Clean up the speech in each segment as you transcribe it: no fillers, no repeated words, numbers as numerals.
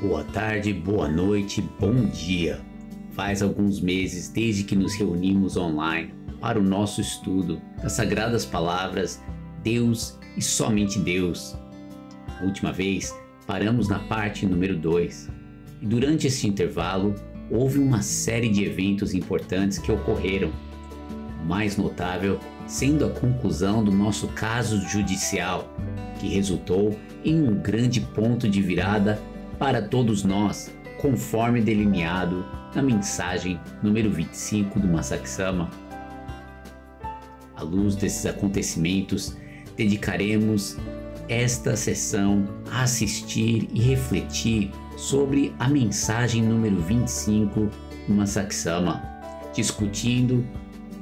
Boa tarde, boa noite, bom dia. Faz alguns meses desde que nos reunimos online para o nosso estudo das Sagradas Palavras, Deus e somente Deus. A última vez paramos na parte número 2 e durante esse intervalo houve uma série de eventos importantes que ocorreram. O mais notável sendo a conclusão do nosso caso judicial, que resultou em um grande ponto de virada para todos nós, conforme delineado na mensagem número 25 do Masaki Sama. À luz desses acontecimentos, dedicaremos esta sessão a assistir e refletir sobre a mensagem número 25 do Masaki Sama, discutindo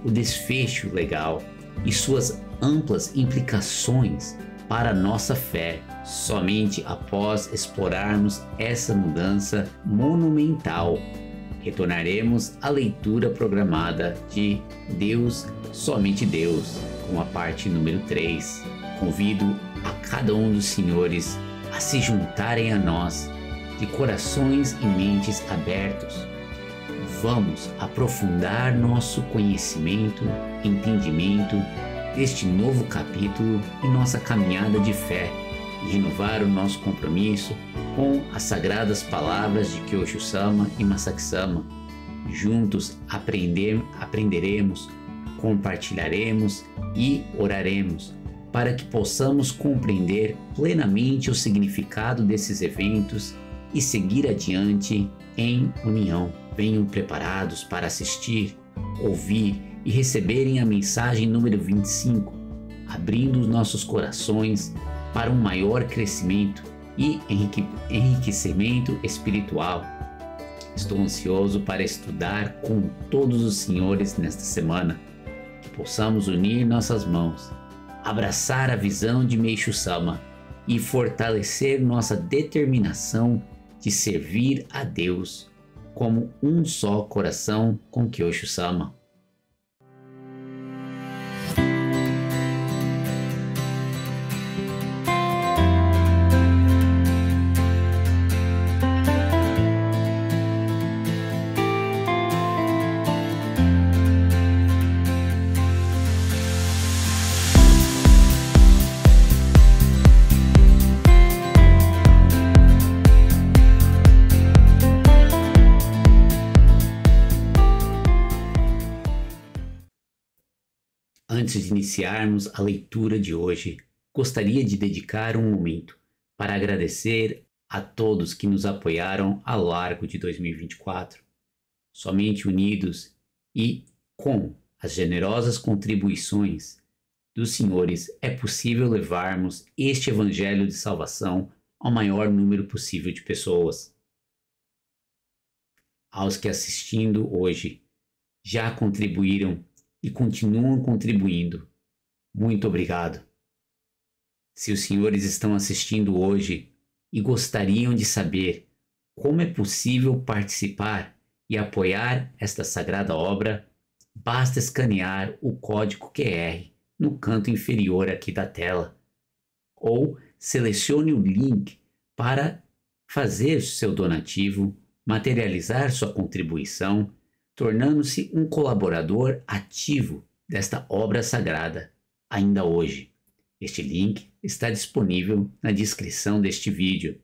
o desfecho legal e suas amplas implicações para a nossa fé, somente após explorarmos essa mudança monumental. Retornaremos à leitura programada de Deus, somente Deus, com a parte número 3. Convido a cada um dos senhores a se juntarem a nós, de corações e mentes abertos. Vamos aprofundar nosso conhecimento, entendimento deste novo capítulo em nossa caminhada de fé e renovar o nosso compromisso com as sagradas palavras de Kyosho Sama e Masaki Sama. Juntos aprenderemos, compartilharemos e oraremos para que possamos compreender plenamente o significado desses eventos e seguir adiante em união. Venham preparados para assistir, ouvir e receberem a mensagem número 25, abrindo os nossos corações para um maior crescimento e enriquecimento espiritual. Estou ansioso para estudar com todos os senhores nesta semana, que possamos unir nossas mãos, abraçar a visão de Meishu Sama e fortalecer nossa determinação de servir a Deus como um só coração com Kyosho Sama. Antes de iniciarmos a leitura de hoje, gostaria de dedicar um momento para agradecer a todos que nos apoiaram ao largo de 2024. Somente unidos e com as generosas contribuições dos senhores é possível levarmos este evangelho de salvação ao maior número possível de pessoas. Aos que assistindo hoje já contribuíram e continuam contribuindo, muito obrigado. Se os senhores estão assistindo hoje e gostariam de saber como é possível participar e apoiar esta sagrada obra, basta escanear o código QR no canto inferior aqui da tela, ou selecione o link para fazer seu donativo, materializar sua contribuição, tornando-se um colaborador ativo desta obra sagrada, ainda hoje. Este link está disponível na descrição deste vídeo.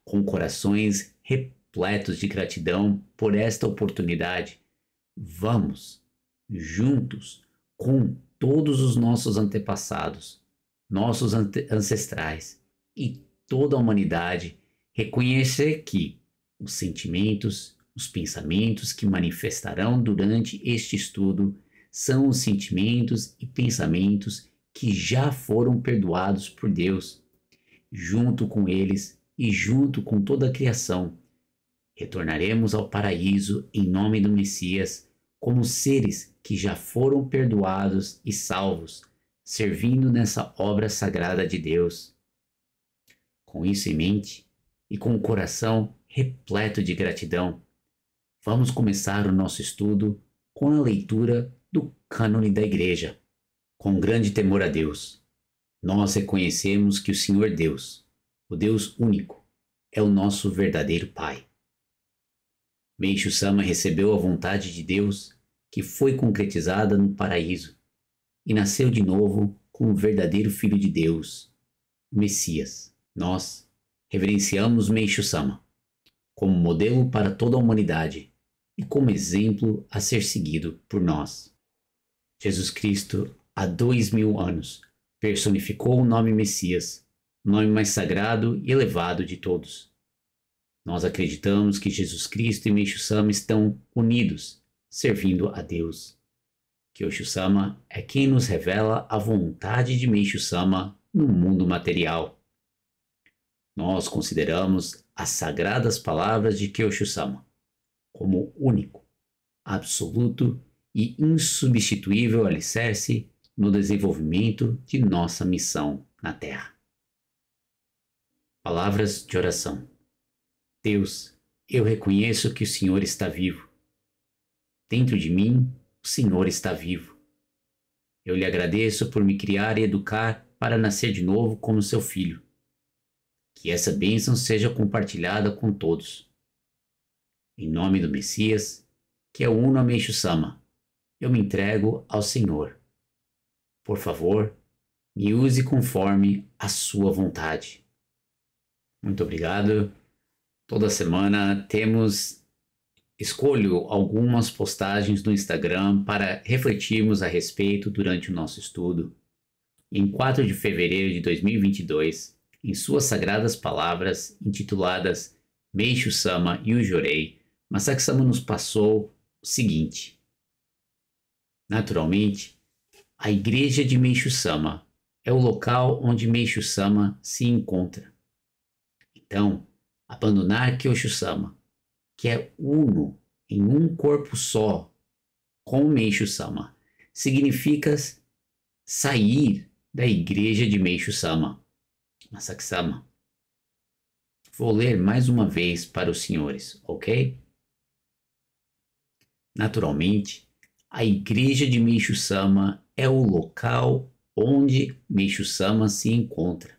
Com corações repletos de gratidão por esta oportunidade, vamos, juntos, com todos os nossos antepassados, nossos ancestrais e toda a humanidade, reconhecer que os sentimentos, os pensamentos que manifestarão durante este estudo são os sentimentos e pensamentos que já foram perdoados por Deus. Junto com eles e junto com toda a criação, retornaremos ao paraíso em nome do Messias como seres que já foram perdoados e salvos, servindo nessa obra sagrada de Deus. Com isso em mente e com o coração repleto de gratidão, vamos começar o nosso estudo com a leitura do cânone da Igreja. Com grande temor a Deus, nós reconhecemos que o Senhor Deus, o Deus único, é o nosso verdadeiro Pai. Meishu Sama recebeu a vontade de Deus que foi concretizada no paraíso e nasceu de novo como o verdadeiro Filho de Deus, o Messias. Nós reverenciamos Meishu Sama como modelo para toda a humanidade e como exemplo a ser seguido por nós. Jesus Cristo, há 2000 anos, personificou o nome Messias, o nome mais sagrado e elevado de todos. Nós acreditamos que Jesus Cristo e Meishu Sama estão unidos, servindo a Deus. Kyosho Sama é quem nos revela a vontade de Meishu Sama no mundo material. Nós consideramos as sagradas palavras de Kyosho Sama como único, absoluto e insubstituível alicerce no desenvolvimento de nossa missão na Terra. Palavras de oração. Deus, eu reconheço que o Senhor está vivo. Dentro de mim, o Senhor está vivo. Eu lhe agradeço por me criar e educar para nascer de novo como seu filho. Que essa bênção seja compartilhada com todos. Em nome do Messias, que é o Uno Meishu Sama, eu me entrego ao Senhor. Por favor, me use conforme a sua vontade. Muito obrigado. Toda semana escolho algumas postagens no Instagram para refletirmos a respeito durante o nosso estudo. Em 4 de fevereiro de 2022, em suas sagradas palavras intituladas Meishu Sama Yujorei, Masaaki Sama nos passou o seguinte. Naturalmente, a igreja de Meishu Sama é o local onde Meishu Sama se encontra. Então, abandonar Kyosho Sama, que é uno em um corpo só com Meishu Sama, significa sair da igreja de Meishu Sama, Masaaki Sama. Vou ler mais uma vez para os senhores, ok? Naturalmente, a igreja de Meishu Sama é o local onde Meishu Sama se encontra.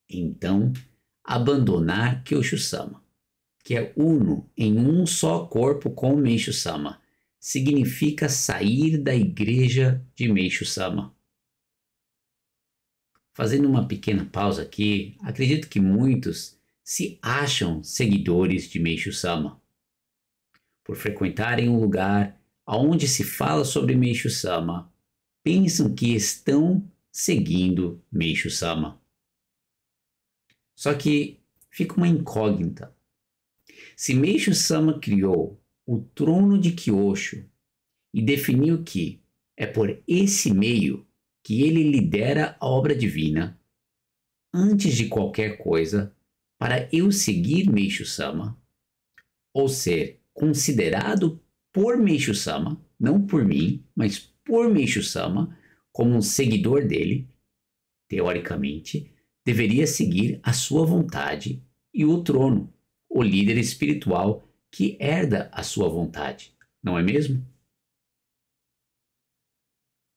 Então, abandonar Kyosho Sama, que é uno em um só corpo com Meishu Sama, significa sair da igreja de Meishu Sama. Fazendo uma pequena pausa aqui, acredito que muitos se acham seguidores de Meishu Sama. Por frequentarem um lugar onde se fala sobre Meishu Sama, pensam que estão seguindo Meishu Sama. Só que fica uma incógnita. Se Meishu Sama criou o trono de Kyosho e definiu que é por esse meio que ele lidera a obra divina, antes de qualquer coisa, para eu seguir Meishu Sama, ou ser considerado por Meishu Sama, não por mim, mas por Meishu Sama, como um seguidor dele, teoricamente, deveria seguir a sua vontade e o trono, o líder espiritual que herda a sua vontade, não é mesmo?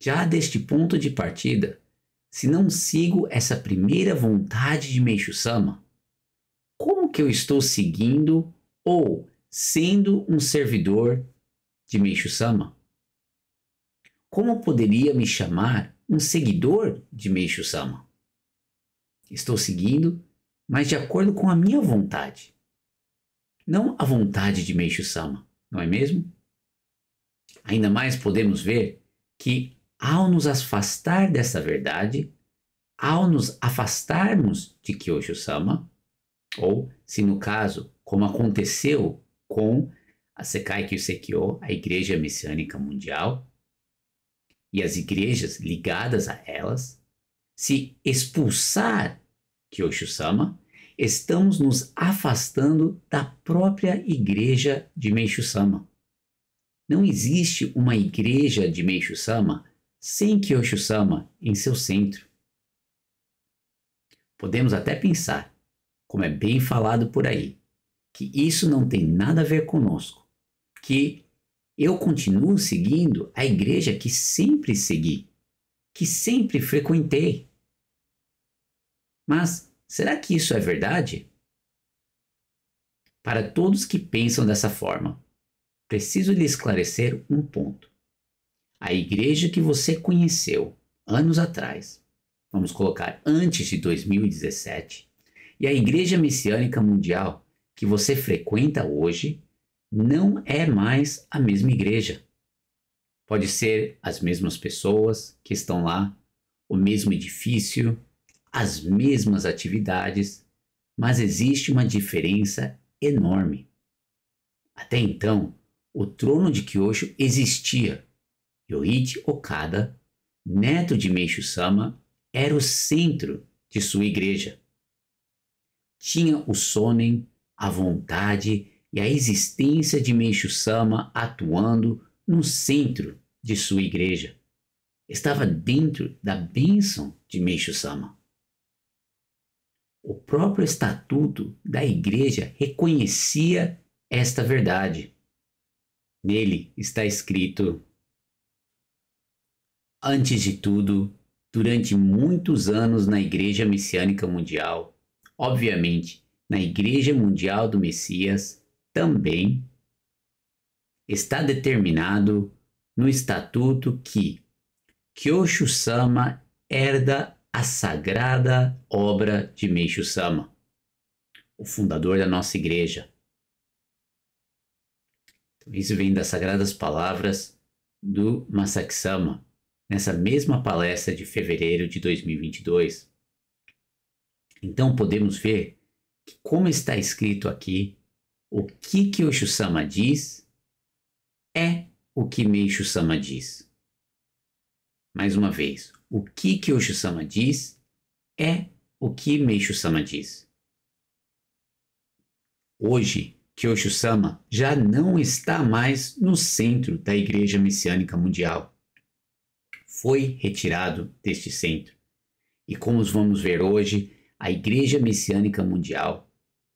Já deste ponto de partida, se não sigo essa primeira vontade de Meishu Sama, como que eu estou seguindo ou sendo um servidor de Meishu Sama? Como poderia me chamar um seguidor de Meishu Sama? Estou seguindo, mas de acordo com a minha vontade, não a vontade de Meishu Sama, não é mesmo? Ainda mais podemos ver que ao nos afastar dessa verdade, ao nos afastarmos de Kyosho Sama, ou se no caso, como aconteceu com a Sekai Kyusekyo, a Igreja Messiânica Mundial, e as igrejas ligadas a elas, se expulsar Kyosho Sama, estamos nos afastando da própria igreja de Meishu Sama. Não existe uma igreja de Meishu Sama sem Kyosho Sama em seu centro. Podemos até pensar, como é bem falado por aí, que isso não tem nada a ver conosco, que eu continuo seguindo a igreja que sempre segui, que sempre frequentei. Mas será que isso é verdade? Para todos que pensam dessa forma, preciso lhe esclarecer um ponto. A igreja que você conheceu anos atrás, vamos colocar antes de 2017, e a Igreja Messiânica Mundial que você frequenta hoje, não é mais a mesma igreja. Pode ser as mesmas pessoas que estão lá, o mesmo edifício, as mesmas atividades, mas existe uma diferença enorme. Até então, o trono de Kyosho existia. Yoichi Okada, neto de Meishu Sama, era o centro de sua igreja. Tinha o Sonen, a vontade e a existência de Meishu Sama atuando no centro de sua igreja. Estava dentro da bênção de Meishu Sama. O próprio estatuto da igreja reconhecia esta verdade. Nele está escrito: antes de tudo, durante muitos anos na Igreja Messiânica Mundial, obviamente na Igreja Mundial do Messias também, está determinado no estatuto que Kyosho Sama herda a sagrada obra de Meishu Sama, o fundador da nossa igreja. Então, isso vem das sagradas palavras do Masaki Sama, nessa mesma palestra de fevereiro de 2022. Então podemos ver que, como está escrito aqui, o que Kyosho Sama diz é o que Meishu Sama diz. Mais uma vez, o que Kyosho Sama diz é o que Meishu Sama diz. Hoje, Kyosho Sama já não está mais no centro da Igreja Messiânica Mundial. Foi retirado deste centro. E como vamos ver hoje, a Igreja Messiânica Mundial,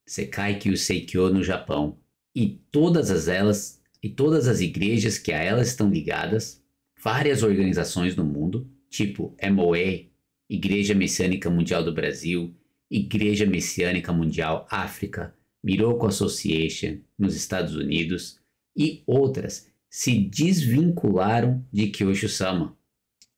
Sekai Kyusei-kyo no Japão, e todas as igrejas que a elas estão ligadas, várias organizações no mundo, tipo MOA, Igreja Messiânica Mundial do Brasil, Igreja Messiânica Mundial África, Miroku Association nos Estados Unidos e outras, se desvincularam de Kyosho Sama.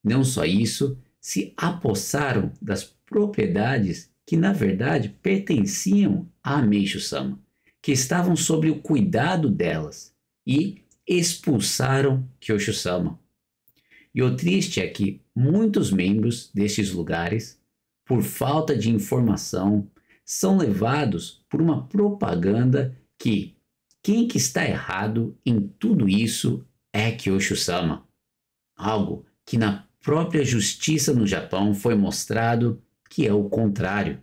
Não só isso, se apossaram das propriedades que na verdade pertenciam a Meishu Sama, que estavam sob o cuidado delas, e expulsaram Kyosho Sama. E o triste é que muitos membros destes lugares, por falta de informação, são levados por uma propaganda que quem que está errado em tudo isso é Kyosho Sama. Algo que na própria justiça no Japão foi mostrado que é o contrário,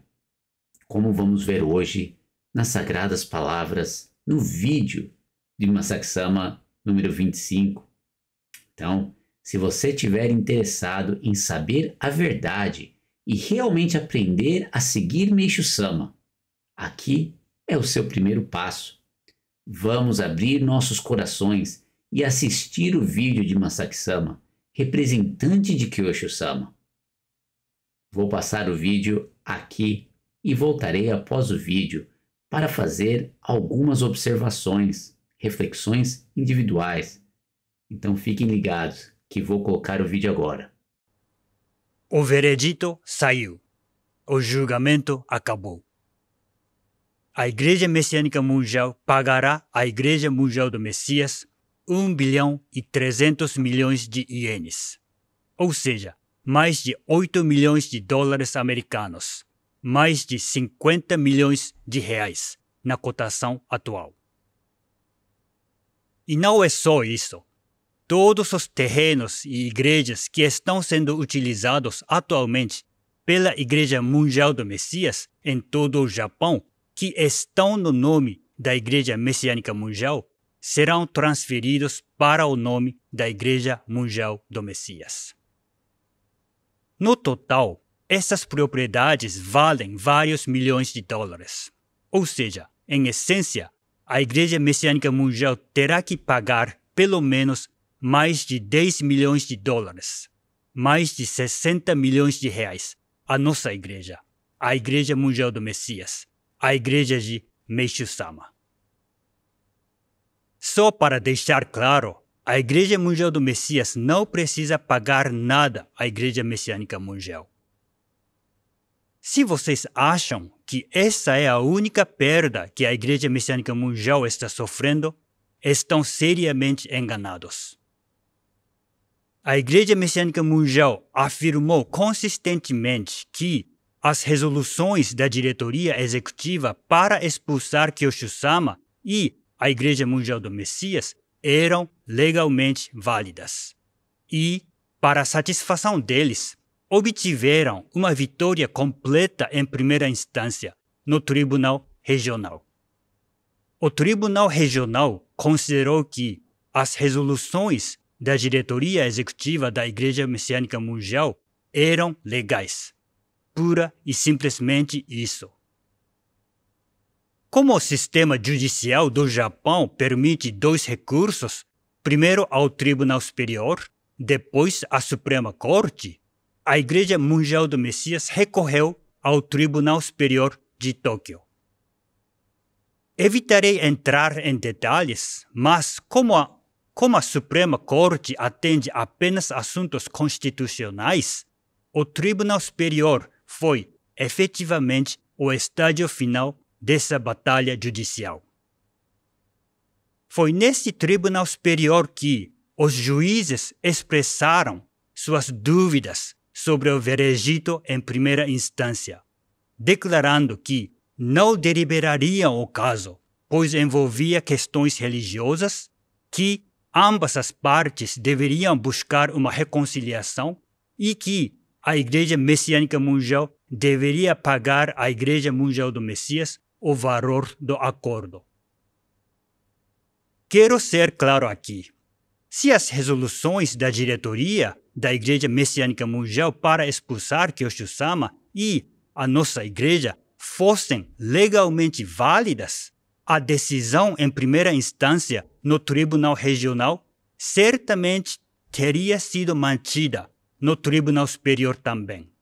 como vamos ver hoje nas sagradas palavras no vídeo de Masaki Sama número 25. Então, se você estiver interessado em saber a verdade e realmente aprender a seguir Meishu Sama, aqui é o seu primeiro passo. Vamos abrir nossos corações e assistir o vídeo de Masaki Sama, representante de Kyosho Sama. Vou passar o vídeo aqui e voltarei após o vídeo para fazer algumas observações, reflexões individuais. Então fiquem ligados que vou colocar o vídeo agora. O veredito saiu. O julgamento acabou. A Igreja Messiânica Mundial pagará à Igreja Mundial do Messias 1 bilhão e 300 milhões de ienes, ou seja, mais de 8 milhões de dólares americanos, mais de 50 milhões de reais na cotação atual. E não é só isso. Todos os terrenos e igrejas que estão sendo utilizados atualmente pela Igreja Mundial do Messias em todo o Japão, que estão no nome da Igreja Messiânica Mundial, serão transferidos para o nome da Igreja Mundial do Messias. No total, essas propriedades valem vários milhões de dólares. Ou seja, em essência, a Igreja Messiânica Mundial terá que pagar pelo menos mais de 10 milhões de dólares, mais de 60 milhões de reais, à nossa igreja, a Igreja Mundial do Messias, a Igreja de Meishu Sama. Só para deixar claro, a Igreja Mundial do Messias não precisa pagar nada à Igreja Messiânica Mundial. Se vocês acham que essa é a única perda que a Igreja Messiânica Mundial está sofrendo, estão seriamente enganados. A Igreja Messiânica Mundial afirmou consistentemente que as resoluções da diretoria executiva para expulsar Kyosho-sama e a Igreja Mundial do Messias eram legalmente válidas. E, para a satisfação deles, obtiveram uma vitória completa em primeira instância no Tribunal Regional. O Tribunal Regional considerou que as resoluções da diretoria executiva da Igreja Messiânica Mundial eram legais. Pura e simplesmente isso. Como o sistema judicial do Japão permite 2 recursos, primeiro ao Tribunal Superior, depois à Suprema Corte, a Igreja Mundial do Messias recorreu ao Tribunal Superior de Tóquio. Evitarei entrar em detalhes, mas como a Suprema Corte atende apenas assuntos constitucionais, o Tribunal Superior foi, efetivamente, o estágio final dessa batalha judicial. Foi nesse Tribunal Superior que os juízes expressaram suas dúvidas sobre o veredito em primeira instância, declarando que não deliberariam o caso, pois envolvia questões religiosas, que ambas as partes deveriam buscar uma reconciliação e que a Igreja Messiânica Mundial deveria pagar à Igreja Mundial do Messias o valor do acordo. Quero ser claro aqui. Se as resoluções da diretoria da Igreja Messiânica Mundial para expulsar Kyosho-sama e a nossa igreja fossem legalmente válidas, a decisão em primeira instância no Tribunal Regional certamente teria sido mantida no Tribunal Superior também.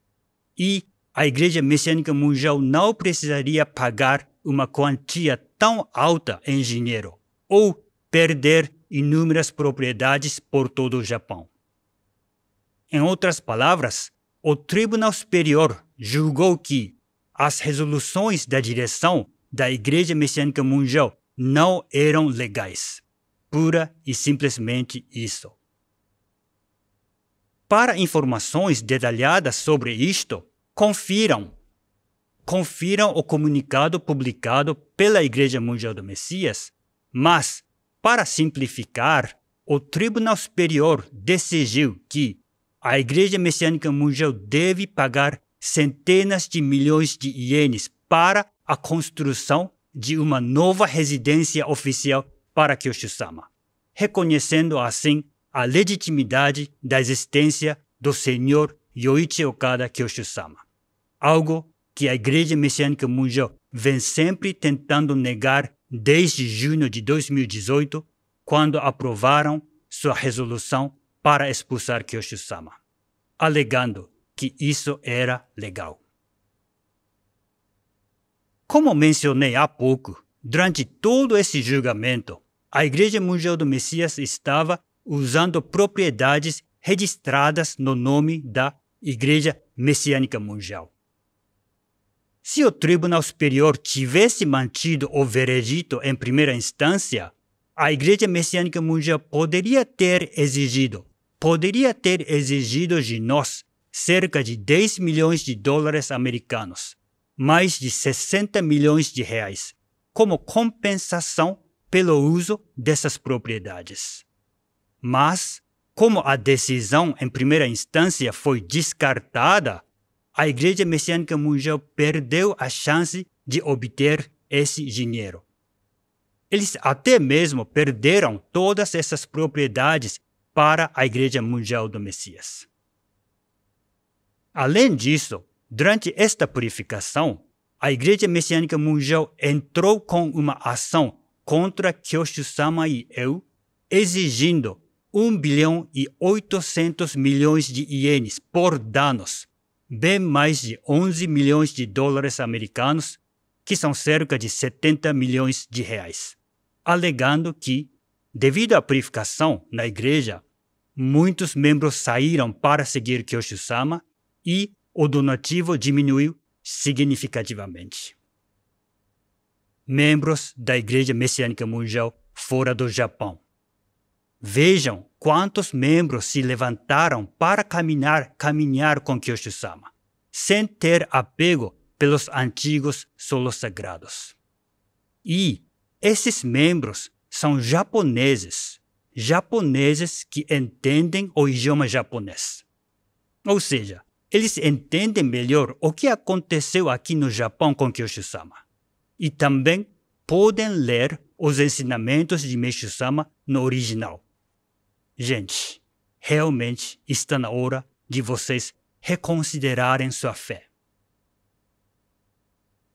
E a Igreja Messiânica Mundial não precisaria pagar uma quantia tão alta em dinheiro ou perder inúmeras propriedades por todo o Japão. Em outras palavras, o Tribunal Superior julgou que as resoluções da direção da Igreja Messiânica Mundial não eram legais. Pura e simplesmente isso. Para informações detalhadas sobre isto, confiram o comunicado publicado pela Igreja Mundial do Messias, mas, para simplificar, o Tribunal Superior decidiu que a Igreja Messiânica Mundial deve pagar centenas de milhões de ienes para a construção de uma nova residência oficial para Kyosho-sama, reconhecendo assim a legitimidade da existência do Senhor Yoichi Okada Kyosho-sama, algo que a Igreja Messiânica Mundial vem sempre tentando negar desde junho de 2018, quando aprovaram sua resolução para expulsar Kyosho-sama, alegando que isso era legal. Como mencionei há pouco, durante todo esse julgamento, a Igreja Mundial do Messias estava usando propriedades registradas no nome da Igreja Messiânica Mundial. Se o Tribunal Superior tivesse mantido o veredito em primeira instância, a Igreja Messiânica Mundial poderia ter exigido de nós cerca de 10 milhões de dólares americanos, mais de 60 milhões de reais, como compensação pelo uso dessas propriedades. Mas, como a decisão em primeira instância foi descartada, a Igreja Messiânica Mundial perdeu a chance de obter esse dinheiro. Eles até mesmo perderam todas essas propriedades para a Igreja Mundial do Messias. Além disso, durante esta purificação, a Igreja Messiânica Mundial entrou com uma ação contra Kyosho-sama e eu, exigindo 1 bilhão e 800 milhões de ienes por danos, bem mais de 11 milhões de dólares americanos, que são cerca de 70 milhões de reais, alegando que devido à purificação na igreja, muitos membros saíram para seguir Kyoshu-sama e o donativo diminuiu significativamente. Membros da Igreja Messiânica Mundial fora do Japão. Vejam quantos membros se levantaram para caminhar com Kyoshu-sama, sem ter apego pelos antigos solos sagrados. E esses membros são japoneses que entendem o idioma japonês. Ou seja, eles entendem melhor o que aconteceu aqui no Japão com Kyoshu-sama. E também podem ler os ensinamentos de Meishu-sama no original. Gente, realmente está na hora de vocês reconsiderarem sua fé.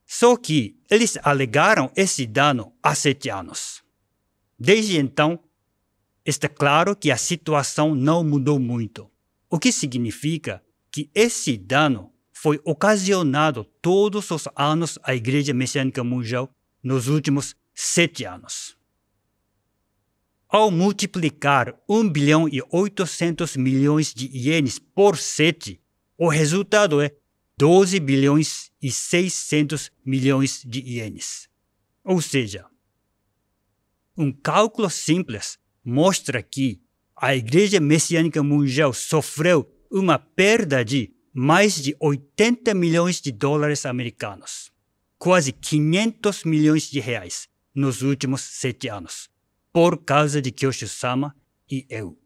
Só que eles alegaram esse dano há 7 anos. Desde então, está claro que a situação não mudou muito, o que significa que esse dano foi ocasionado todos os anos à Igreja Messiânica Mundial nos últimos 7 anos. Ao multiplicar 1 bilhão e 800 milhões de ienes por 7, o resultado é 12 bilhões e 600 milhões de ienes. Ou seja, um cálculo simples mostra que a Igreja Messiânica Mundial sofreu uma perda de mais de 80 milhões de dólares americanos, quase 500 milhões de reais nos últimos 7 anos, por causa de Kyoshu-sama e eu.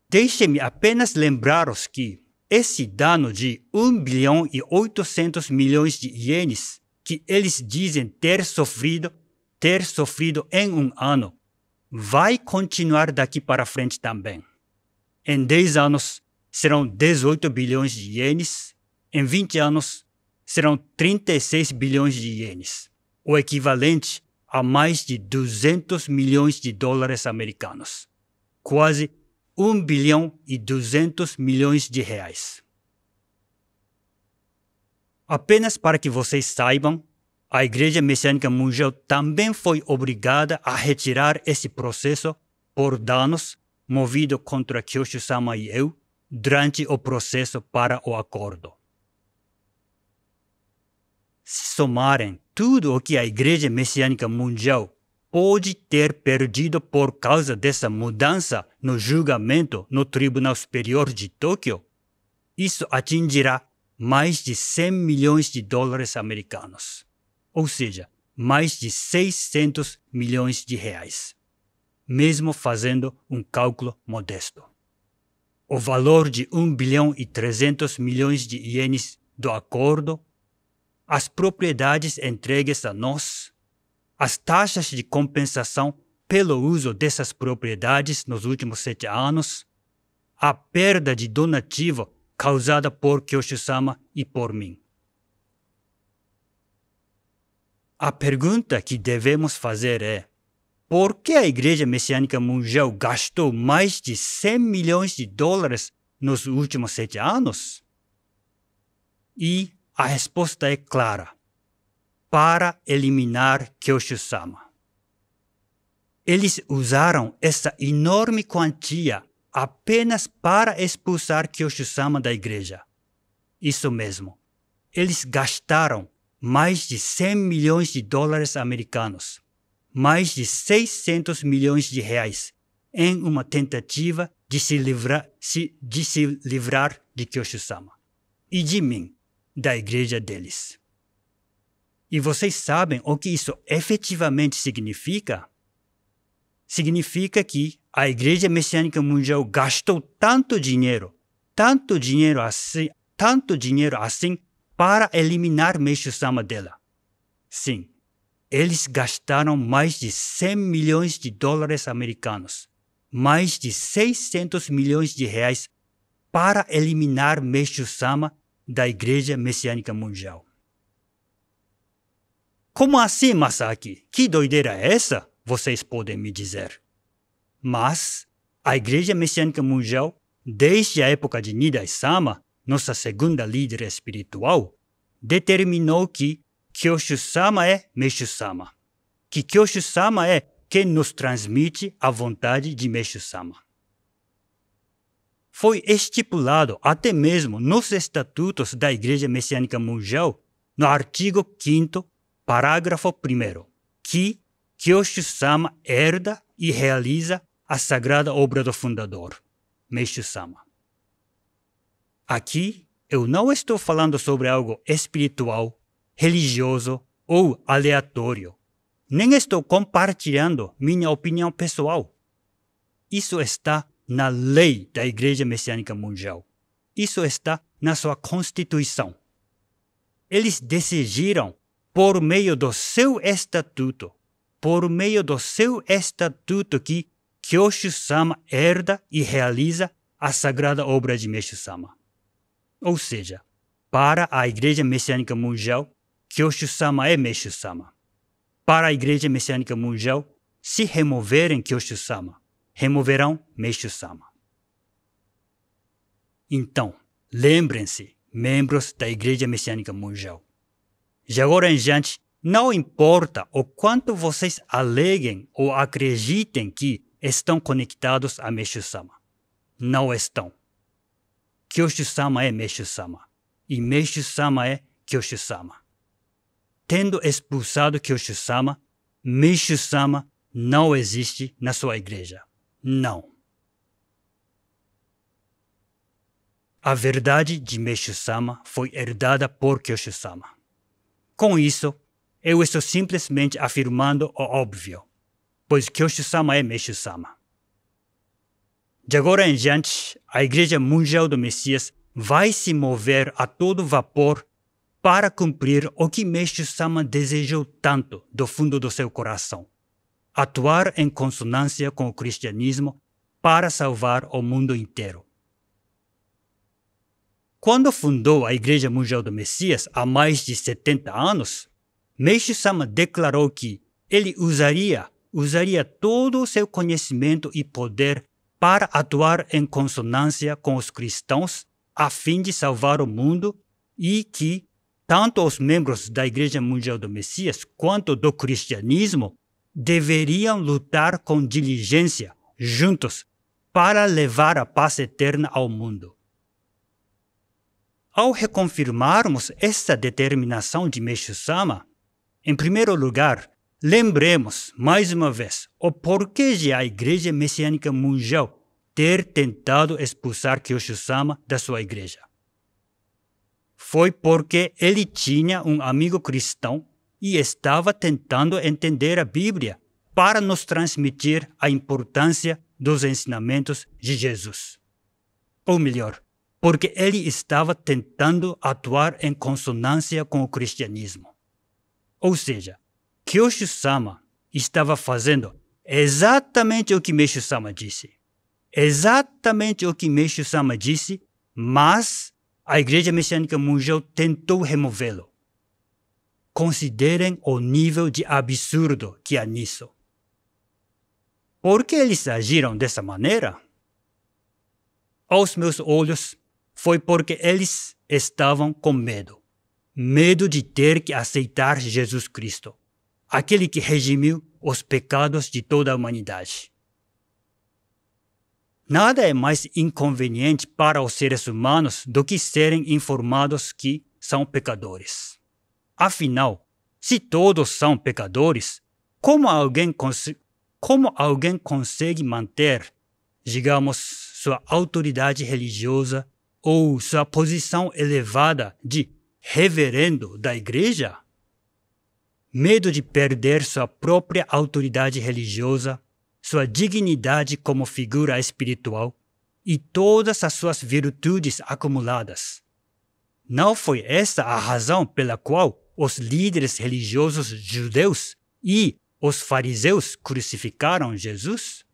Deixe-me apenas lembrar-os que esse dano de 1 bilhão e 800 milhões de ienes que eles dizem ter sofrido em um ano, vai continuar daqui para frente também. Em 10 anos, serão 18 bilhões de ienes. Em 20 anos, serão 36 bilhões de ienes, o equivalente a mais de 200 milhões de dólares americanos. Quase 1 bilhão e 200 milhões de reais. Apenas para que vocês saibam, a Igreja Messiânica Mundial também foi obrigada a retirar esse processo por danos movido contra Kyoshu-sama e eu durante o processo para o acordo. Se somarem tudo o que a Igreja Messiânica Mundial pode ter perdido por causa dessa mudança no julgamento no Tribunal Superior de Tóquio, isso atingirá mais de 100 milhões de dólares americanos, ou seja, mais de 600 milhões de reais, mesmo fazendo um cálculo modesto. O valor de 1 bilhão e 300 milhões de ienes do acordo, as propriedades entregues a nós, as taxas de compensação pelo uso dessas propriedades nos últimos 7 anos, a perda de donativo causada por Kyoshu-sama e por mim. A pergunta que devemos fazer é: por que a Igreja Messiânica Mundial gastou mais de 100 milhões de dólares nos últimos 7 anos? E a resposta é clara: para eliminar Kyoshu-sama. Eles usaram essa enorme quantia apenas para expulsar Kyoshu-sama da igreja. Isso mesmo. Eles gastaram mais de 100 milhões de dólares americanos, mais de 600 milhões de reais, em uma tentativa de se livrar de Kyoshu-sama e de mim, da igreja deles. E vocês sabem o que isso efetivamente significa? Significa que a Igreja Messiânica Mundial gastou tanto dinheiro assim para eliminar Meishu-sama dela. Sim, eles gastaram mais de 100 milhões de dólares americanos, mais de 600 milhões de reais para eliminar Meishu-sama da Igreja Messiânica Mundial. Como assim, Masaki? Que doideira é essa? Vocês podem me dizer. Mas a Igreja Messiânica Mundial, desde a época de Nidai-sama, nossa segunda líder espiritual, determinou que Kyoshu-sama é Meishu-sama, que Kyoshu-sama é que nos transmite a vontade de Meixo-sama. Foi estipulado até mesmo nos estatutos da Igreja Messiânica Mundial, no artigo 5º, parágrafo 1º, que Kyoshu-sama herda e realiza a sagrada obra do fundador, Meixo-sama. Aqui, eu não estou falando sobre algo espiritual, religioso ou aleatório. Nem estou compartilhando minha opinião pessoal. Isso está na lei da Igreja Messiânica Mundial. Isso está na sua Constituição. Eles decidiram, por meio do seu estatuto, que Kyoshu-sama herda e realiza a sagrada obra de Meixo-sama. Ou seja, para a Igreja Messiânica Mundial, Kyoshu-sama é Meixo-sama. Para a Igreja Messiânica Mundial, se removerem Kyoshu-sama, removerão Meixo-sama. Então, lembrem-se, membros da Igreja Messiânica Mundial. De agora em diante, não importa o quanto vocês aleguem ou acreditem que estão conectados a Meixo-sama. Não estão. Kyoshu-sama é Meixo-sama. E Meixo-sama é Kyoshu-sama. Tendo expulsado Kyoshu-sama, Meixo-sama não existe na sua igreja. Não. A verdade de Meixo-sama foi herdada por Kyoshu-sama. Com isso, eu estou simplesmente afirmando o óbvio, pois Kyoshu-sama é Meixo-sama. De agora em diante, a Igreja Mundial do Messias vai se mover a todo vapor para cumprir o que Meixo-sama desejou tanto do fundo do seu coração: atuar em consonância com o cristianismo para salvar o mundo inteiro. Quando fundou a Igreja Mundial do Messias há mais de 70 anos, Meixo-sama declarou que ele usaria todo o seu conhecimento e poder para atuar em consonância com os cristãos a fim de salvar o mundo e que tanto os membros da Igreja Mundial do Messias quanto do cristianismo deveriam lutar com diligência, juntos, para levar a paz eterna ao mundo. Ao reconfirmarmos essa determinação de Meixo-sama, em primeiro lugar, lembremos, mais uma vez, o porquê de a Igreja Messiânica Mundial ter tentado expulsar Kyoshu-sama da sua igreja. Foi porque ele tinha um amigo cristão e estava tentando entender a Bíblia para nos transmitir a importância dos ensinamentos de Jesus. Ou melhor, porque ele estava tentando atuar em consonância com o cristianismo. Ou seja, Kyoshu-sama estava fazendo exatamente o que Meixo-sama disse. Exatamente o que Meixo-sama disse, mas a Igreja Messiânica Mundial tentou removê-lo. Considerem o nível de absurdo que há nisso. Por que eles agiram dessa maneira? Aos meus olhos, foi porque eles estavam com medo. Medo de ter que aceitar Jesus Cristo, aquele que redimiu os pecados de toda a humanidade. Nada é mais inconveniente para os seres humanos do que serem informados que são pecadores. Afinal, se todos são pecadores, como alguém consegue manter, digamos, sua autoridade religiosa ou sua posição elevada de reverendo da igreja? Medo de perder sua própria autoridade religiosa, sua dignidade como figura espiritual e todas as suas virtudes acumuladas. Não foi essa a razão pela qual os líderes religiosos judeus e os fariseus crucificaram Jesus?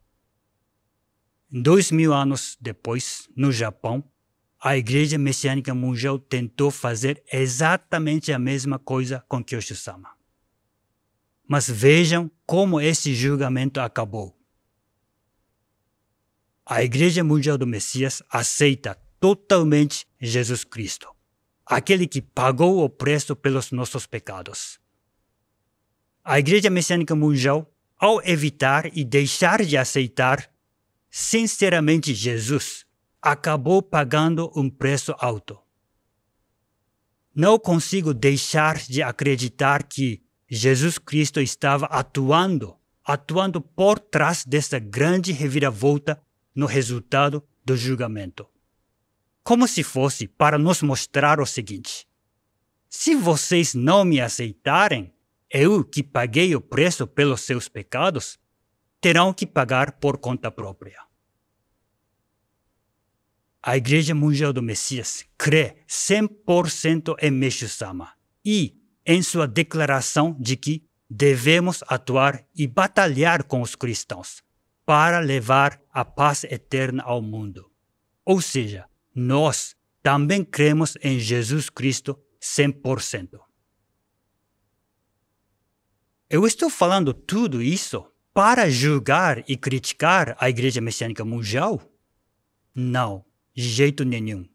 2000 anos depois, no Japão, a Igreja Messiânica Mundial tentou fazer exatamente a mesma coisa com Kyoshu-sama. Mas vejam como esse julgamento acabou. A Igreja Mundial do Messias aceita totalmente Jesus Cristo, aquele que pagou o preço pelos nossos pecados. A Igreja Messiânica Mundial ao evitar e deixar de aceitar sinceramente Jesus, acabou pagando um preço alto. Não consigo deixar de acreditar que Jesus Cristo estava atuando por trás dessa grande reviravolta no resultado do julgamento. Como se fosse para nos mostrar o seguinte: se vocês não me aceitarem, eu que paguei o preço pelos seus pecados, terão que pagar por conta própria. A Igreja Mundial do Messias crê 100% em Meixo-sama e em sua declaração de que devemos atuar e batalhar com os cristãos para levar a paz eterna ao mundo. Ou seja, nós também cremos em Jesus Cristo 100%. Eu estou falando tudo isso para julgar e criticar a Igreja Messiânica Mundial? Não, de jeito nenhum.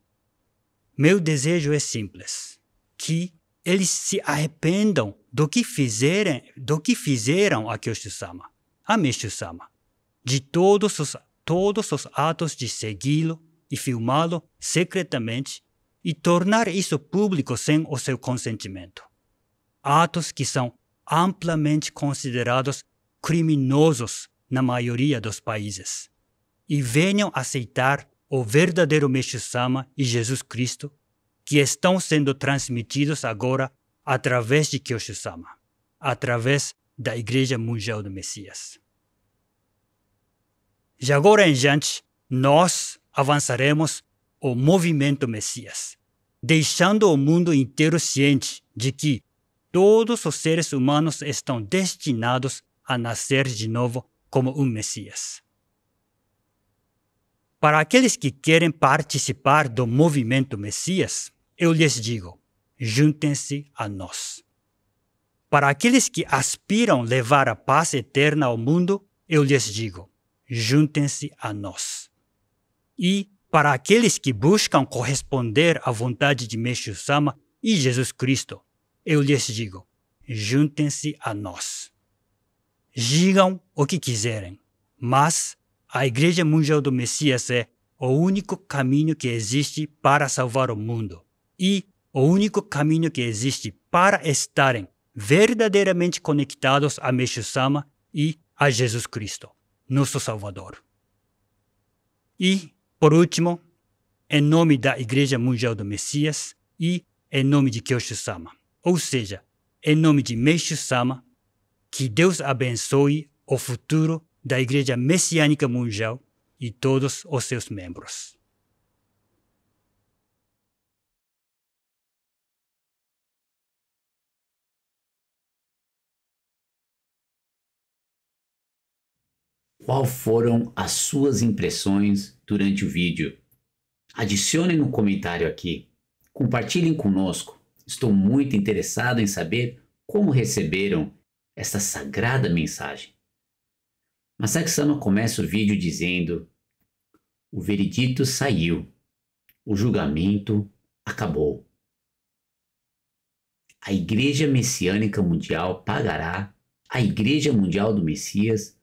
Meu desejo é simples: que eles se arrependam do que fizeram a Kyoshu-sama, a Meishu-sama, de todos os atos de segui-lo e filmá-lo secretamente e tornar isso público sem o seu consentimento. Atos que são amplamente considerados criminosos na maioria dos países. E venham aceitar o verdadeiro Meishu-sama e Jesus Cristo, que estão sendo transmitidos agora através de Kyoshu-sama, através da Igreja Mundial do Messias. De agora em diante, nós avançaremos o movimento Messias, deixando o mundo inteiro ciente de que todos os seres humanos estão destinados a nascer de novo como um Messias. Para aqueles que querem participar do movimento Messias, eu lhes digo: juntem-se a nós. Para aqueles que aspiram levar a paz eterna ao mundo, eu lhes digo: juntem-se a nós. E para aqueles que buscam corresponder à vontade de Meishu-sama e Jesus Cristo, eu lhes digo: juntem-se a nós. Digam o que quiserem, mas a Igreja Mundial do Messias é o único caminho que existe para salvar o mundo e o único caminho que existe para estarem verdadeiramente conectados a Meishu-sama e a Jesus Cristo, nosso Salvador. E, por último, em nome da Igreja Mundial do Messias e em nome de Kyoshu-sama, ou seja, em nome de Meishu-sama, que Deus abençoe o futuro da Igreja Messiânica Mundial e todos os seus membros. Qual foram as suas impressões durante o vídeo? Adicione no comentário aqui. Compartilhem conosco. Estou muito interessado em saber como receberam esta sagrada mensagem. Masaki-sama começa o vídeo dizendo: o veredito saiu, o julgamento acabou. A Igreja Messiânica Mundial pagará à Igreja Mundial do Messias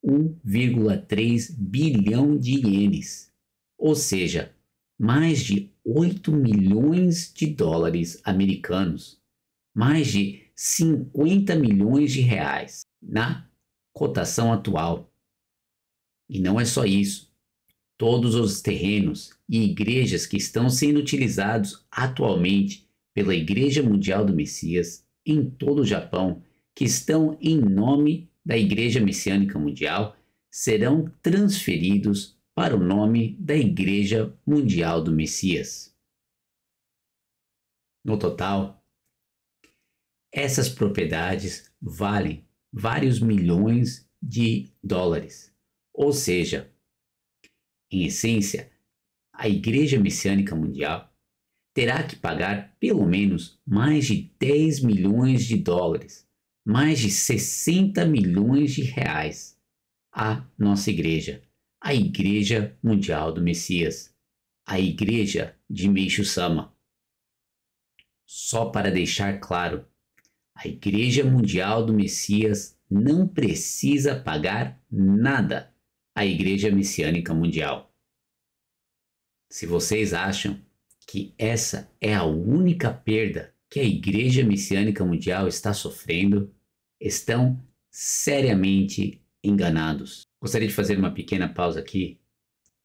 1,3 bilhão de ienes, ou seja, mais de 8 milhões de dólares americanos, mais de 50 milhões de reais na cotação atual. E não é só isso. Todos os terrenos e igrejas que estão sendo utilizados atualmente pela Igreja Mundial do Messias em todo o Japão, que estão em nome da Igreja Messiânica Mundial, serão transferidos para o nome da Igreja Mundial do Messias. No total, essas propriedades valem vários milhões de dólares. Ou seja, em essência, a Igreja Messiânica Mundial terá que pagar pelo menos mais de 10 milhões de dólares, mais de 60 milhões de reais à nossa igreja, a Igreja Mundial do Messias, a Igreja de Meishu-sama. Só para deixar claro, a Igreja Mundial do Messias não precisa pagar nada à Igreja Messiânica Mundial. Se vocês acham que essa é a única perda que a Igreja Messiânica Mundial está sofrendo, estão seriamente enganados. Gostaria de fazer uma pequena pausa aqui,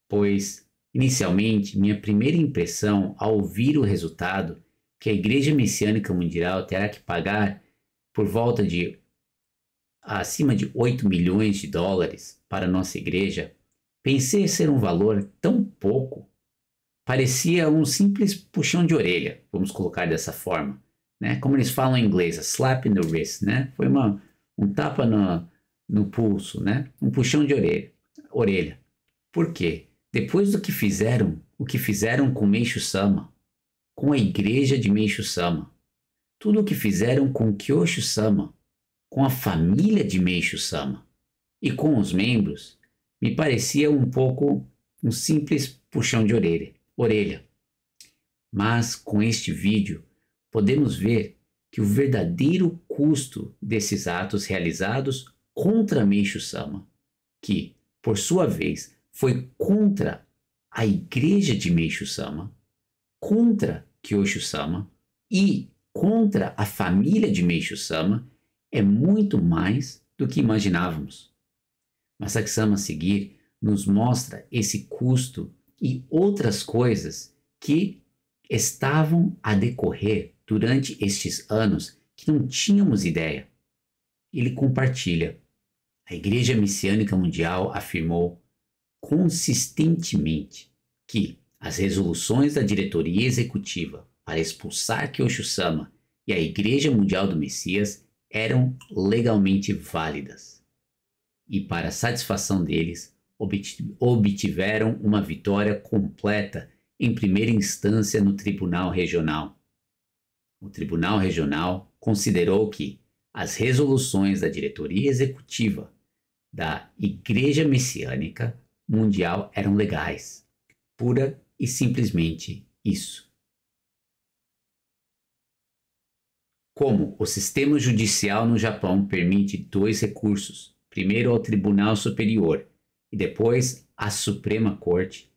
pois, inicialmente, minha primeira impressão ao ouvir o resultado que a Igreja Messiânica Mundial terá que pagar por volta de acima de 8 milhões de dólares para nossa igreja, pensei ser um valor tão pouco. Parecia um simples puxão de orelha, vamos colocar dessa forma, né? Como eles falam em inglês, a slap in the wrist, né? Foi um tapa no pulso, né? Um puxão de orelha. Por quê? Depois do que fizeram, o que fizeram com Meishu Sama, com a igreja de Meishu Sama, tudo o que fizeram com Kyosho Sama, com a família de Meishu Sama e com os membros, me parecia um pouco um simples puxão de orelha. Mas com este vídeo podemos ver que o verdadeiro custo desses atos realizados contra Meishu Sama, que, por sua vez, foi contra a igreja de Meishu Sama, contra Kyosho Sama e contra a família de Meishu Sama, é muito mais do que imaginávamos. Masaaki Sama a seguir nos mostra esse custo e outras coisas que estavam a decorrer durante estes anos que não tínhamos ideia. Ele compartilha. A Igreja Messiânica Mundial afirmou consistentemente que as resoluções da diretoria executiva para expulsar Kyosho Sama e a Igreja Mundial do Messias eram legalmente válidas. E para satisfação deles, obtiveram uma vitória completa em primeira instância no Tribunal Regional. O Tribunal Regional considerou que as resoluções da diretoria executiva da Igreja Messiânica Mundial eram legais. Pura e simplesmente isso. Como o sistema judicial no Japão permite 2 recursos, primeiro ao Tribunal Superior e depois à Suprema Corte,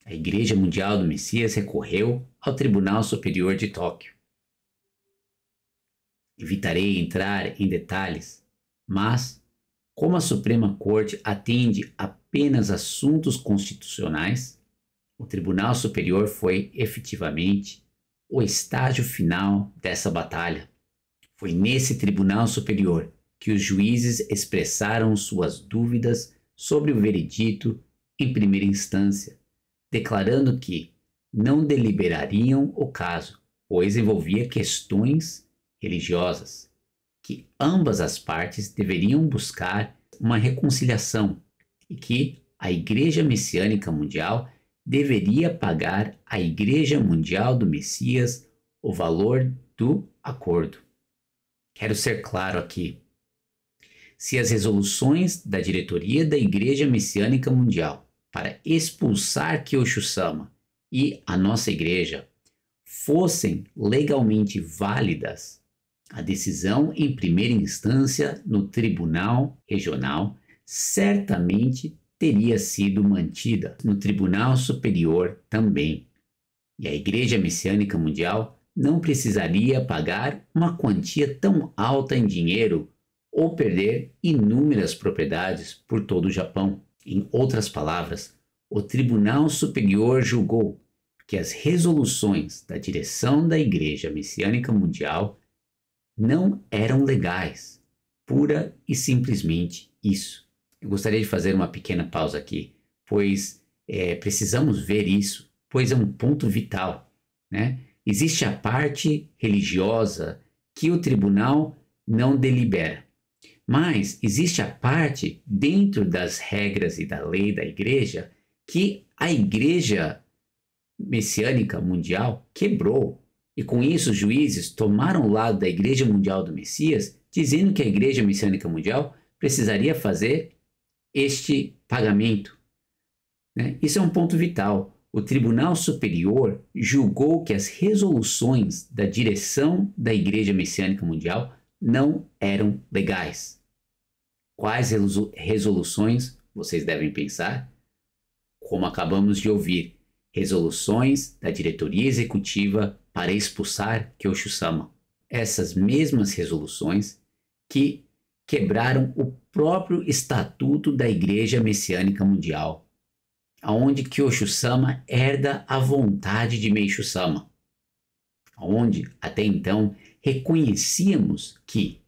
a Igreja Mundial do Messias recorreu ao Tribunal Superior de Tóquio. Evitarei entrar em detalhes, mas, como a Suprema Corte atende apenas assuntos constitucionais, o Tribunal Superior foi efetivamente o estágio final dessa batalha. Foi nesse Tribunal Superior que os juízes expressaram suas dúvidas sobre o veredito em primeira instância, declarando que não deliberariam o caso, pois envolvia questões religiosas, que ambas as partes deveriam buscar uma reconciliação e que a Igreja Messiânica Mundial deveria pagar à Igreja Mundial do Messias o valor do acordo. Quero ser claro aqui. Se as resoluções da diretoria da Igreja Messiânica Mundial para expulsar Kyosho Sama e a nossa igreja fossem legalmente válidas, a decisão em primeira instância no Tribunal Regional certamente teria sido mantida no Tribunal Superior também, e a Igreja Messiânica Mundial não precisaria pagar uma quantia tão alta em dinheiro ou perder inúmeras propriedades por todo o Japão. Em outras palavras, o Tribunal Superior julgou que as resoluções da direção da Igreja Messiânica Mundial não eram legais. Pura e simplesmente isso. Eu gostaria de fazer uma pequena pausa aqui, pois precisamos ver isso, pois é um ponto vital, né? Existe a parte religiosa que o tribunal não delibera, mas existe a parte dentro das regras e da lei da igreja que a Igreja Messiânica Mundial quebrou. E com isso os juízes tomaram o lado da Igreja Mundial do Messias, dizendo que a Igreja Messiânica Mundial precisaria fazer este pagamento, né? Isso é um ponto vital. O Tribunal Superior julgou que as resoluções da direção da Igreja Messiânica Mundial não eram legais. Quais resoluções vocês devem pensar? Como acabamos de ouvir, resoluções da diretoria executiva para expulsar Kyosho-sama. Essas mesmas resoluções que quebraram o próprio estatuto da Igreja Messiânica Mundial, onde Kyosho-sama herda a vontade de Meishu-sama, onde até então reconhecíamos que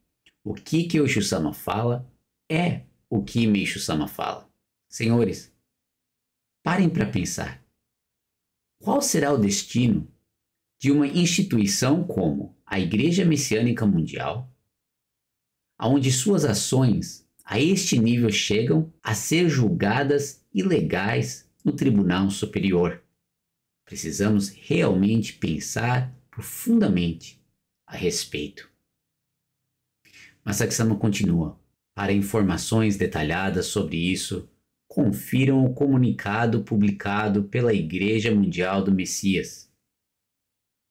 o que Kyosho-sama fala é o que Meishu-sama fala. Senhores, parem para pensar. Qual será o destino de uma instituição como a Igreja Messiânica Mundial, onde suas ações a este nível chegam a ser julgadas ilegais no Tribunal Superior? Precisamos realmente pensar profundamente a respeito. Masaki-sama continua. Para informações detalhadas sobre isso, confiram o comunicado publicado pela Igreja Mundial do Messias.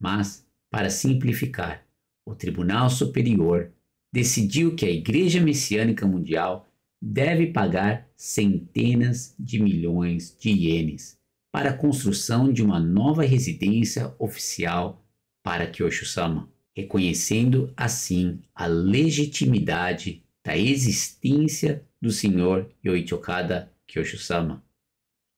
Mas, para simplificar, o Tribunal Superior decidiu que a Igreja Messiânica Mundial deve pagar centenas de milhões de ienes para a construção de uma nova residência oficial para Kyosho-sama, reconhecendo assim a legitimidade da existência do Sr. Yoichi Okada Kyosho-sama,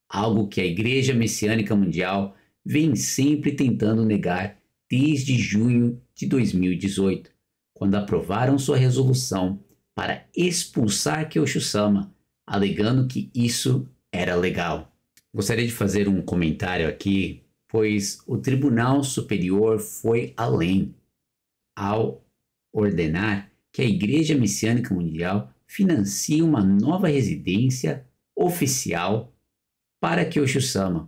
algo que a Igreja Messiânica Mundial vem sempre tentando negar desde junho de 2018, quando aprovaram sua resolução para expulsar Kyosho-sama, alegando que isso era legal. Gostaria de fazer um comentário aqui, pois o Tribunal Superior foi além ao ordenar que a Igreja Messiânica Mundial financie uma nova residência oficial para Kyosho-sama.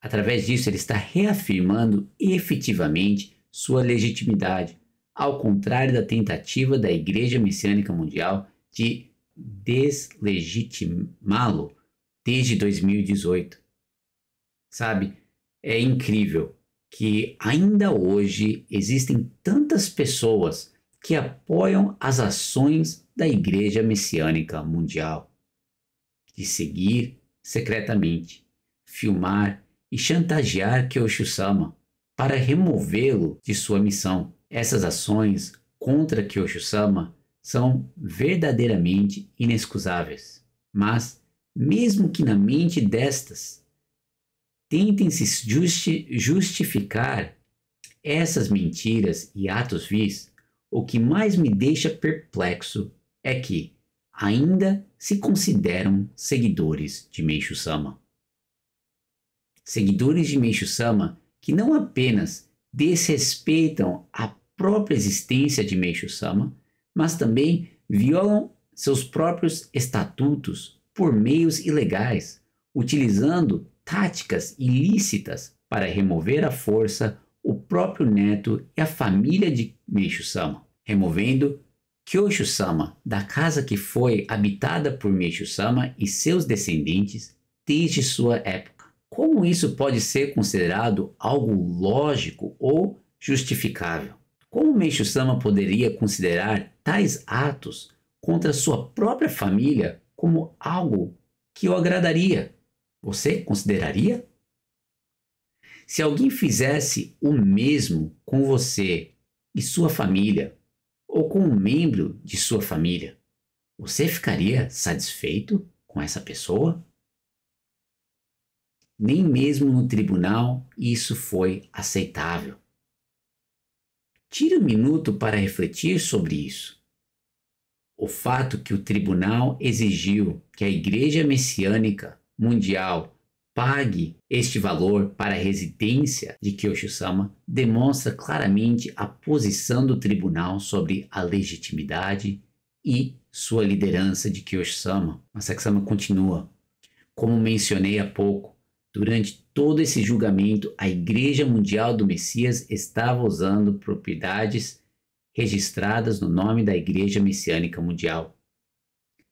Através disso, ele está reafirmando efetivamente sua legitimidade, ao contrário da tentativa da Igreja Messiânica Mundial de deslegitimá-lo desde 2018. Sabe, é incrível que ainda hoje existem tantas pessoas que apoiam as ações da Igreja Messiânica Mundial, de seguir secretamente, filmar e chantagear Kyosho-sama para removê-lo de sua missão. Essas ações contra Kyosho-sama são verdadeiramente inexcusáveis. Mas, mesmo que na mente destas tentem se justificar essas mentiras e atos vis, o que mais me deixa perplexo é que ainda se consideram seguidores de Meishu-sama. Seguidores de Meishu-sama que não apenas desrespeitam a própria existência de Meishu-sama, mas também violam seus próprios estatutos por meios ilegais, utilizando táticas ilícitas para remover à força o próprio neto e a família de Meishu-sama, removendo Kyosho-sama da casa que foi habitada por Meishu-sama e seus descendentes desde sua época. Como isso pode ser considerado algo lógico ou justificável? Como Meishu-sama poderia considerar tais atos contra sua própria família como algo que o agradaria? Você consideraria? Se alguém fizesse o mesmo com você e sua família, ou com um membro de sua família, você ficaria satisfeito com essa pessoa? Nem mesmo no tribunal isso foi aceitável. Tire um minuto para refletir sobre isso. O fato que o tribunal exigiu que a Igreja Messiânica Mundial pague este valor para a residência de Kyosho-sama demonstra claramente a posição do tribunal sobre a legitimidade e sua liderança de Kyosho-sama. Masaki-sama continua. Como mencionei há pouco, durante todo esse julgamento, a Igreja Mundial do Messias estava usando propriedades registradas no nome da Igreja Messiânica Mundial.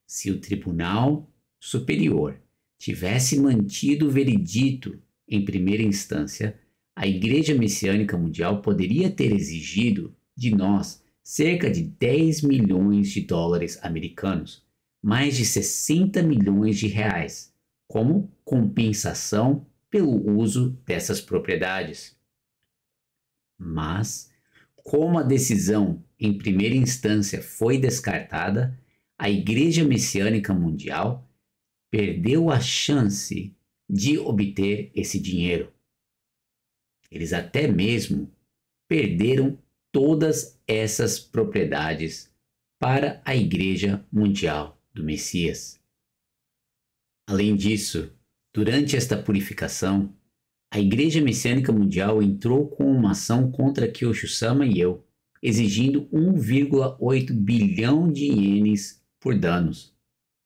Se o Tribunal Superior tivesse mantido o veredito em primeira instância, a Igreja Messiânica Mundial poderia ter exigido de nós cerca de 10 milhões de dólares americanos, mais de 60 milhões de reais, como compensação pelo uso dessas propriedades. Mas, como a decisão em primeira instância foi descartada, a Igreja Messiânica Mundial perdeu a chance de obter esse dinheiro. Eles até mesmo perderam todas essas propriedades para a Igreja Mundial do Messias. Além disso, durante esta purificação, a Igreja Messiânica Mundial entrou com uma ação contra Kiyosho-sama e eu, exigindo 1,8 bilhão de ienes por danos,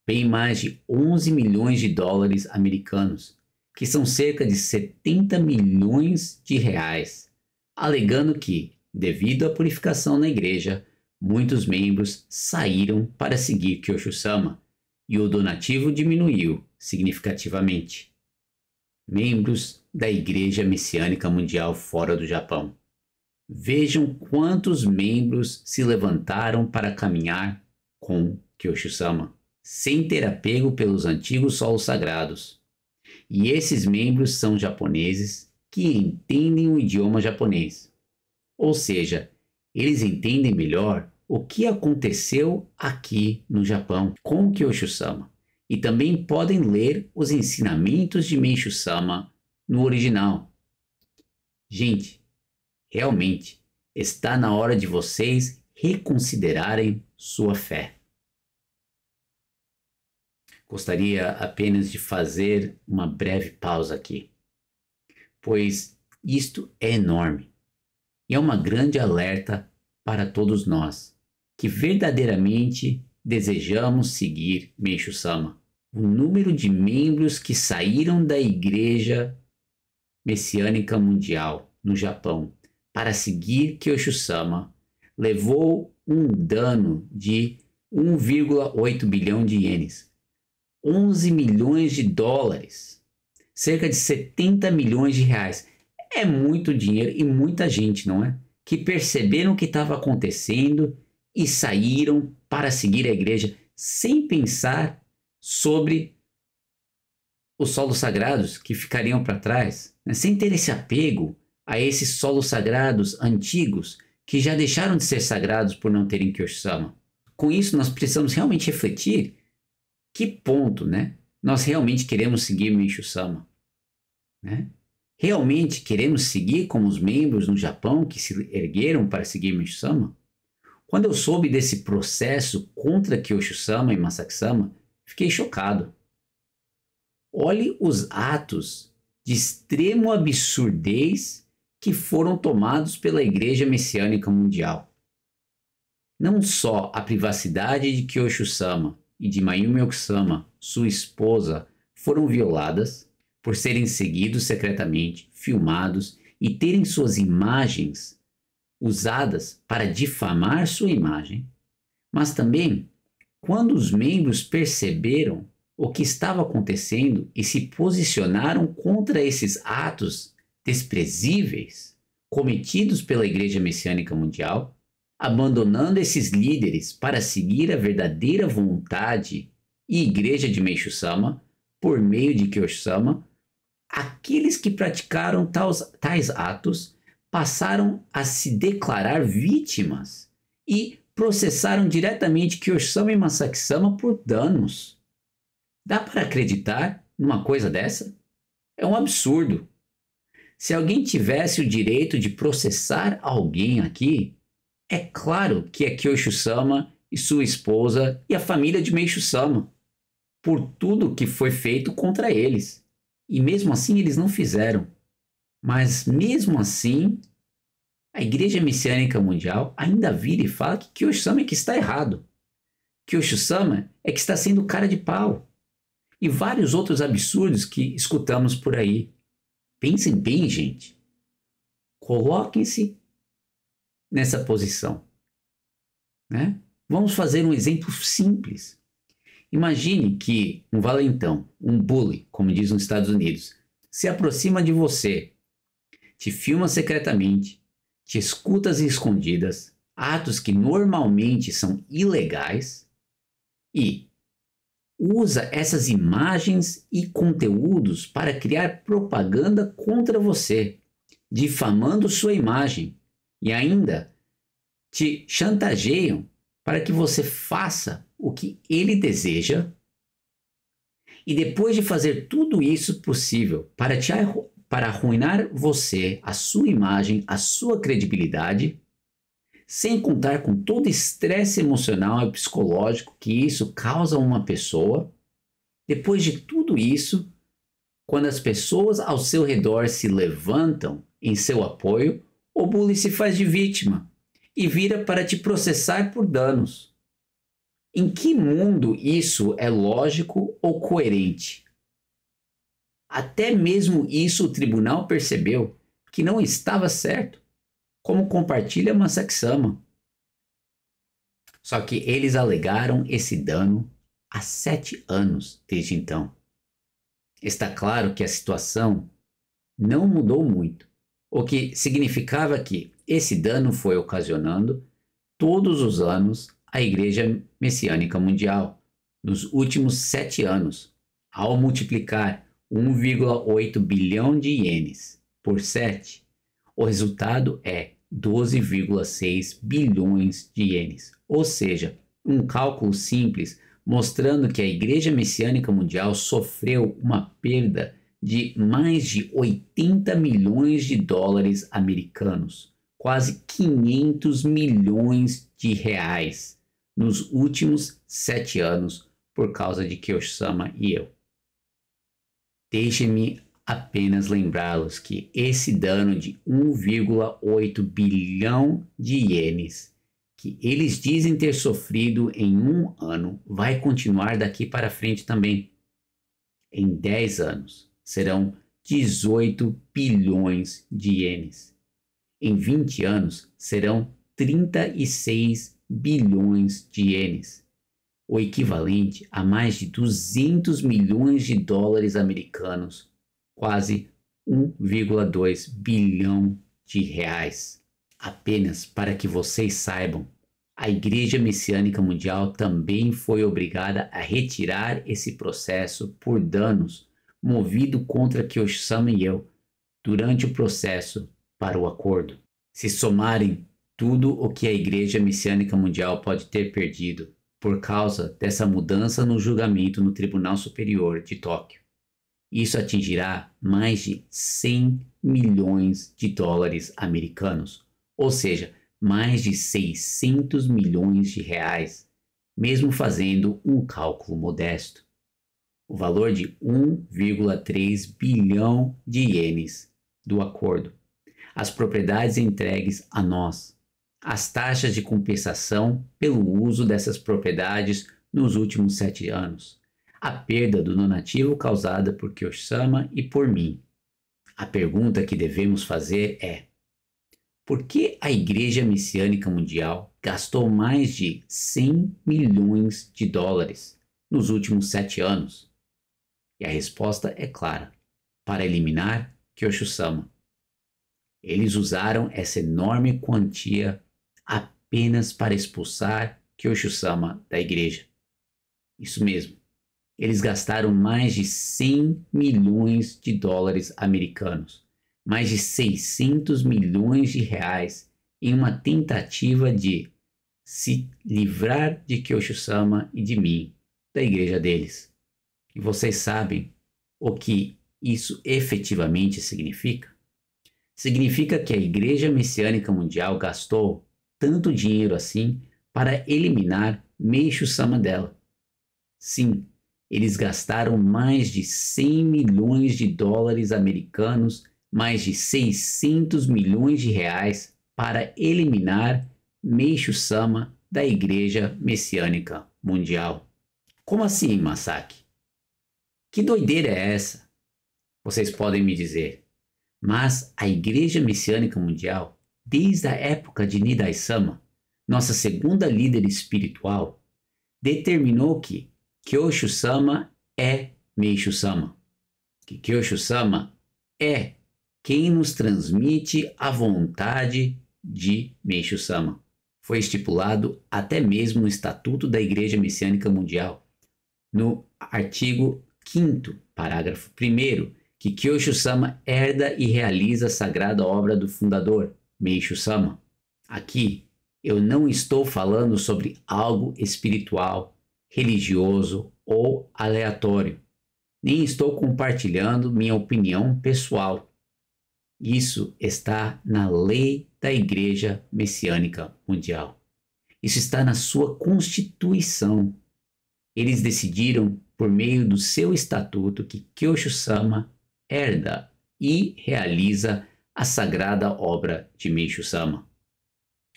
bem mais de 11 milhões de dólares americanos, que são cerca de 70 milhões de reais, alegando que, devido à purificação na igreja, muitos membros saíram para seguir Kiyosho-sama e o donativo diminuiu significativamente. Membros da Igreja Messiânica Mundial fora do Japão. Vejam quantos membros se levantaram para caminhar com Kiyosho-sama, sem ter apego pelos antigos solos sagrados. E esses membros são japoneses que entendem o idioma japonês. Ou seja, eles entendem melhor o que aconteceu aqui no Japão com Kiyosho-sama. E também podem ler os ensinamentos de Meishu-sama no original. Gente, realmente está na hora de vocês reconsiderarem sua fé. Gostaria apenas de fazer uma breve pausa aqui, pois isto é enorme e é uma grande alerta para todos nós que verdadeiramente desejamos seguir Meishu-sama. O número de membros que saíram da Igreja Messiânica Mundial no Japão para seguir Kiyosho-sama levou um dano de 1,8 bilhão de ienes, 11 milhões de dólares, cerca de 70 milhões de reais. É muito dinheiro e muita gente, não é? Que perceberam o que estava acontecendo e saíram para seguir a igreja sem pensar sobre os solos sagrados que ficariam para trás, né? Sem ter esse apego a esses solos sagrados antigos que já deixaram de ser sagrados por não terem Kiyosho-sama. Com isso, nós precisamos realmente refletir que ponto, né, nós realmente queremos seguir Meishu-sama, né? Realmente queremos seguir como os membros no Japão que se ergueram para seguir Meishu-sama? Quando eu soube desse processo contra Kiyosho-sama e Masaki-sama, fiquei chocado. Olhe os atos de extremo absurdez que foram tomados pela Igreja Messiânica Mundial. Não só a privacidade de Kiyosho-sama e de Mayumi Okusama, sua esposa, foram violadas por serem seguidos secretamente, filmados e terem suas imagens usadas para difamar sua imagem, mas também quando os membros perceberam o que estava acontecendo e se posicionaram contra esses atos desprezíveis cometidos pela Igreja Messiânica Mundial, abandonando esses líderes para seguir a verdadeira vontade e igreja de Meishu-sama por meio de Kiyosho-sama, aqueles que praticaram tais atos passaram a se declarar vítimas e processaram diretamente Kiyosho-sama e Masaki-sama por danos. Dá para acreditar numa coisa dessa? É um absurdo. Se alguém tivesse o direito de processar alguém aqui, é claro que é Kiyosho-sama e sua esposa e a família de Meishu-sama, por tudo que foi feito contra eles. E mesmo assim eles não fizeram. Mas mesmo assim, a Igreja Messiânica Mundial ainda vira e fala que Kiyosho-sama é que está errado. Kiyosho-sama é que está sendo cara de pau. E vários outros absurdos que escutamos por aí. Pensem bem, gente. Coloquem-se nessa posição, né? Vamos fazer um exemplo simples. Imagine que um valentão, um bully, como diz nos Estados Unidos, se aproxima de você, te filma secretamente, te escuta às escondidas, atos que normalmente são ilegais e usa essas imagens e conteúdos para criar propaganda contra você, difamando sua imagem e ainda te chantageiam para que você faça o que ele deseja. E depois de fazer tudo isso possível para arruinar você, a sua imagem, a sua credibilidade, sem contar com todo o estresse emocional e psicológico que isso causa a uma pessoa, depois de tudo isso, quando as pessoas ao seu redor se levantam em seu apoio, o bully se faz de vítima e vira para te processar por danos. Em que mundo isso é lógico ou coerente? Até mesmo isso o tribunal percebeu que não estava certo, como compartilha Masaki Sama. Só que eles alegaram esse dano há 7 anos desde então. Está claro que a situação não mudou muito, o que significava que esse dano foi ocasionando todos os anos a Igreja Messiânica Mundial nos últimos 7 anos, ao multiplicar 1,8 bilhão de ienes por 7, o resultado é 12,6 bilhões de ienes, ou seja, um cálculo simples mostrando que a Igreja Messiânica Mundial sofreu uma perda de mais de 80 milhões de dólares americanos, quase 500 milhões de reais, nos últimos 7 anos por causa de Kyoshi-sama e eu. Deixem-me apenas lembrá-los que esse dano de 1,8 bilhão de ienes que eles dizem ter sofrido em um ano vai continuar daqui para frente também. Em 10 anos serão 18 bilhões de ienes. Em 20 anos serão 36 bilhões de ienes, o equivalente a mais de 200 milhões de dólares americanos, quase 1,2 bilhão de reais. Apenas para que vocês saibam, a Igreja Messiânica Mundial também foi obrigada a retirar esse processo por danos movido contra Kyoshi-sama e eu durante o processo para o acordo. Se somarem tudo o que a Igreja Messiânica Mundial pode ter perdido por causa dessa mudança no julgamento no Tribunal Superior de Tóquio, isso atingirá mais de 100 milhões de dólares americanos, ou seja, mais de 600 milhões de reais, mesmo fazendo um cálculo modesto. O valor de 1,3 bilhão de ienes do acordo, as propriedades entregues a nós, as taxas de compensação pelo uso dessas propriedades nos últimos 7 anos, a perda do donativo causada por Kyoshi-sama e por mim. A pergunta que devemos fazer é: por que a Igreja Messiânica Mundial gastou mais de 100 milhões de dólares nos últimos 7 anos? E a resposta é clara: para eliminar Kyoshi-sama. Eles usaram essa enorme quantia apenas para expulsar Kyoshi-sama da igreja. Isso mesmo. Eles gastaram mais de 100 milhões de dólares americanos, mais de 600 milhões de reais em uma tentativa de se livrar de Kyoshi-sama e de mim, da igreja deles. E vocês sabem o que isso efetivamente significa? Significa que a Igreja Messiânica Mundial gastou tanto dinheiro assim para eliminar Meishu-sama dela. Sim, eles gastaram mais de 100 milhões de dólares americanos, mais de 600 milhões de reais para eliminar Meishu-sama da Igreja Messiânica Mundial. Como assim, Masaki? Que doideira é essa? Vocês podem me dizer. Mas a Igreja Messiânica Mundial, desde a época de Nidai-sama, nossa segunda líder espiritual, determinou que Kyoshi-sama é Meishu-sama, que Kyoshi-sama é quem nos transmite a vontade de Meishu-sama. Foi estipulado até mesmo no Estatuto da Igreja Messiânica Mundial, no artigo 5º, parágrafo 1º, que Kyosho-sama herda e realiza a sagrada obra do fundador, Meishu-sama. Aqui, eu não estou falando sobre algo espiritual, religioso ou aleatório. Nem estou compartilhando minha opinião pessoal. Isso está na lei da Igreja Messiânica Mundial. Isso está na sua Constituição. Eles decidiram, por meio do seu estatuto, que Kyosho-sama herda e realiza a sagrada obra de Meishu-sama.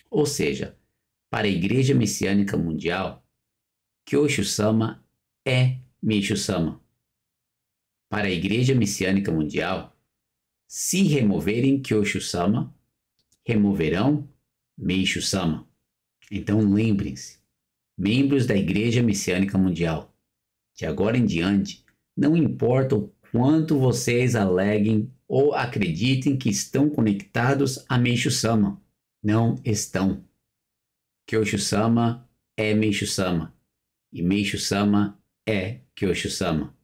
Ou seja, para a Igreja Messiânica Mundial, Kyosho-sama é Meishu-sama. Para a Igreja Messiânica Mundial, se removerem Kyosho-sama, removerão Meishu-sama. Então lembrem-se, membros da Igreja Messiânica Mundial, de agora em diante, não importa o quanto vocês aleguem ou acreditem que estão conectados a Meishu-sama, não estão. Kyosho-sama é Meishu-sama e Meishu-sama é Kyosho-sama.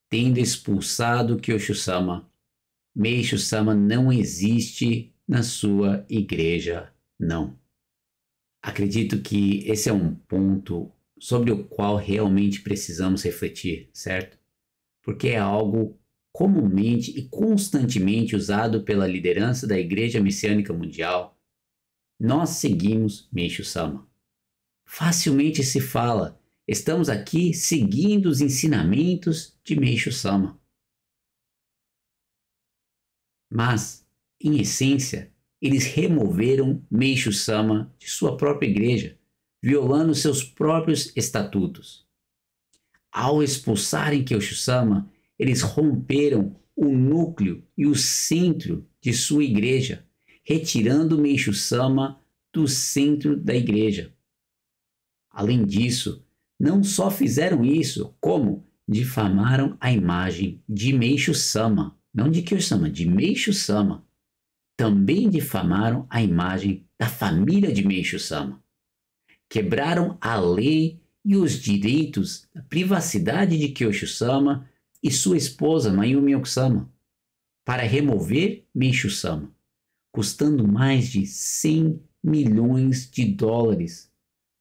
Tendo expulsado Kyosho-sama, Meishu-sama não existe na sua igreja, não. Acredito que esse é um ponto sobre o qual realmente precisamos refletir, certo? Porque é algo comumente e constantemente usado pela liderança da Igreja Messiânica Mundial. Nós seguimos Meishu-sama. Facilmente se fala, estamos aqui seguindo os ensinamentos de Meishu-sama. Mas, em essência, eles removeram Meishu-sama de sua própria igreja, violando seus próprios estatutos. Ao expulsarem Kyosho-sama, eles romperam o núcleo e o centro de sua igreja, retirando Meishu-sama do centro da igreja. Além disso, não só fizeram isso, como difamaram a imagem de Meishu-sama, não de Kyosho-sama, de Meishu-sama. Também difamaram a imagem da família de Meishu-sama. Quebraram a lei e os direitos da privacidade de Kyosho-sama e sua esposa Mayumi Okusama para remover Meishu-sama, custando mais de 100 milhões de dólares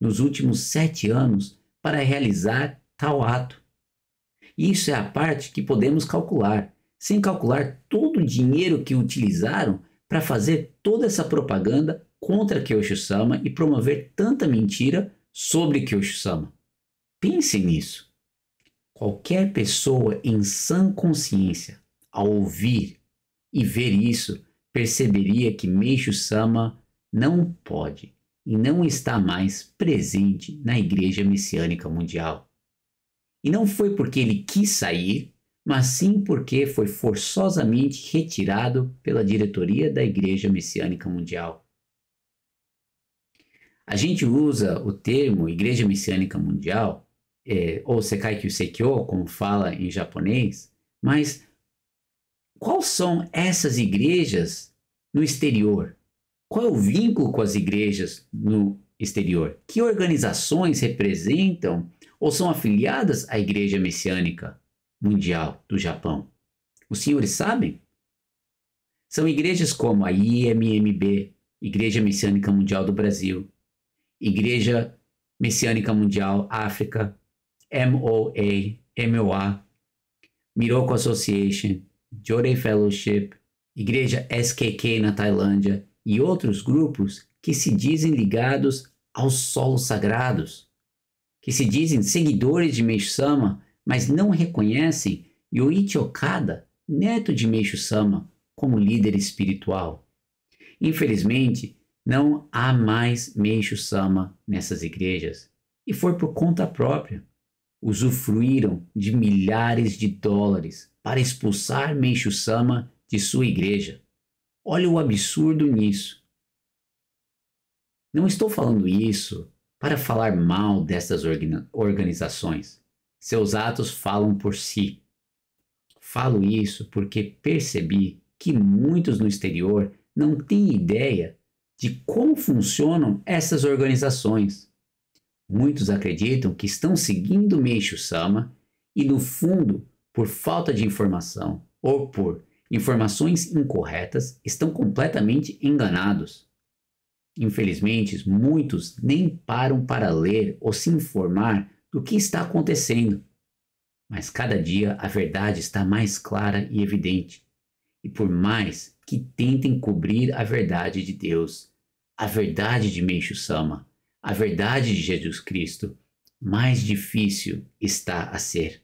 nos últimos 7 anos para realizar tal ato. Isso é a parte que podemos calcular, sem calcular todo o dinheiro que utilizaram para fazer toda essa propaganda contra Kyosho-sama e promover tanta mentira sobre Kyosho-sama. Pense nisso. Qualquer pessoa em sã consciência, ao ouvir e ver isso, perceberia que Meishu-sama não pode e não está mais presente na Igreja Messiânica Mundial. E não foi porque ele quis sair, mas sim porque foi forçosamente retirado pela diretoria da Igreja Messiânica Mundial. A gente usa o termo Igreja Messiânica Mundial, ou Sekai Kyuseikyo, como fala em japonês, mas quais são essas igrejas no exterior? Qual é o vínculo com as igrejas no exterior? Que organizações representam ou são afiliadas à Igreja Messiânica Mundial do Japão? Os senhores sabem? São igrejas como a IMMB, Igreja Messiânica Mundial do Brasil, Igreja Messiânica Mundial África, MOA, Miroku Association, Jorei Fellowship, Igreja SKK na Tailândia e outros grupos que se dizem ligados aos solos sagrados, que se dizem seguidores de Meishu-sama, mas não reconhecem Yoichi Okada, neto de Meishu-sama, como líder espiritual. Infelizmente, não há mais Meishu-sama nessas igrejas, e foi por conta própria. Usufruíram de milhares de dólares para expulsar Meishu-sama de sua igreja. Olha o absurdo nisso. Não estou falando isso para falar mal dessas organizações. Seus atos falam por si. Falo isso porque percebi que muitos no exterior não têm ideia de como funcionam essas organizações. Muitos acreditam que estão seguindo Meishu Sama e, no fundo, por falta de informação ou por informações incorretas, estão completamente enganados. Infelizmente, muitos nem param para ler ou se informar do que está acontecendo. Mas cada dia a verdade está mais clara e evidente. E por mais que tentem cobrir a verdade de Deus, a verdade de Meishu Sama, a verdade de Jesus Cristo, mais difícil está a ser.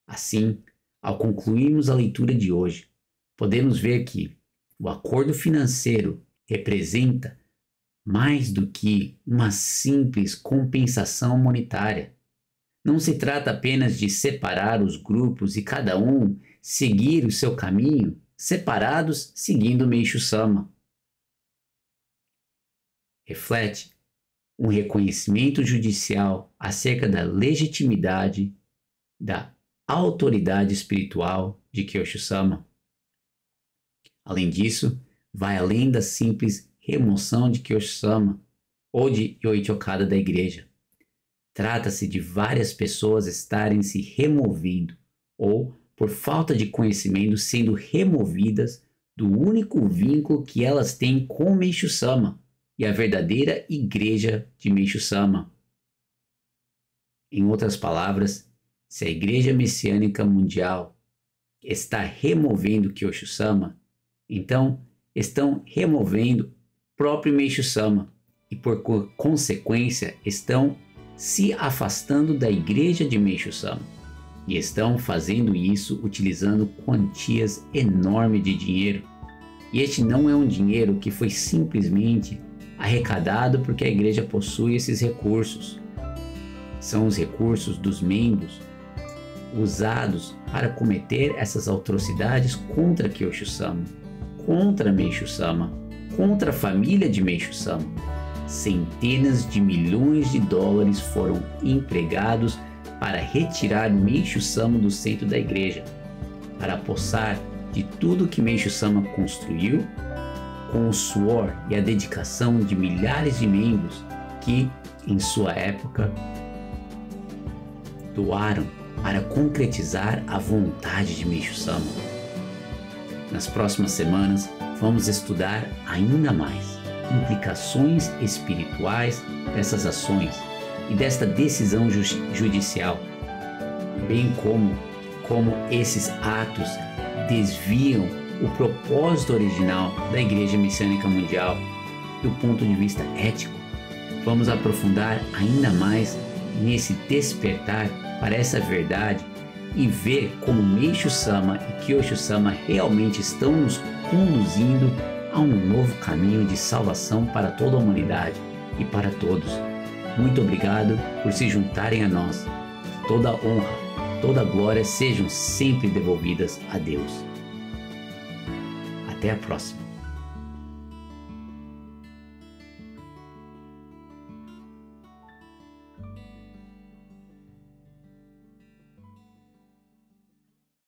Assim, ao concluirmos a leitura de hoje, podemos ver que o acordo financeiro representa mais do que uma simples compensação monetária. Não se trata apenas de separar os grupos e cada um seguir o seu caminho, separados seguindo Meishu Sama. Reflete um reconhecimento judicial acerca da legitimidade da autoridade espiritual de Kyosho Sama. Além disso, vai além da simples remoção de Kyosho Sama ou de Yoichi Okada da igreja. Trata-se de várias pessoas estarem se removendo ou, por falta de conhecimento, sendo removidas do único vínculo que elas têm com Meishu Sama e a verdadeira igreja de Meishu Sama. Em outras palavras, se a Igreja Messiânica Mundial está removendo Kyosho Sama, então estão removendo o próprio Meishu Sama e, por consequência, estão se afastando da Igreja de Meishu Sama. E estão fazendo isso utilizando quantias enormes de dinheiro. E este não é um dinheiro que foi simplesmente arrecadado porque a igreja possui esses recursos. São os recursos dos membros usados para cometer essas atrocidades contra Kyosho Sama, contra Meishu Sama, contra a família de Meishu Sama. Centenas de milhões de dólares foram empregados para retirar Meishu Sama do centro da igreja, para possar de tudo que Meishu Sama construiu, com o suor e a dedicação de milhares de membros que, em sua época, doaram para concretizar a vontade de Meishu Sama. Nas próximas semanas, vamos estudar ainda mais implicações espirituais dessas ações e desta decisão judicial, bem como esses atos desviam o propósito original da Igreja Messiânica Mundial do ponto de vista ético. Vamos aprofundar ainda mais nesse despertar para essa verdade e ver como Meishu Sama e Kyosho Sama realmente estão nos conduzindo a um novo caminho de salvação para toda a humanidade e para todos. Muito obrigado por se juntarem a nós. Toda honra, toda glória sejam sempre devolvidas a Deus. Até a próxima.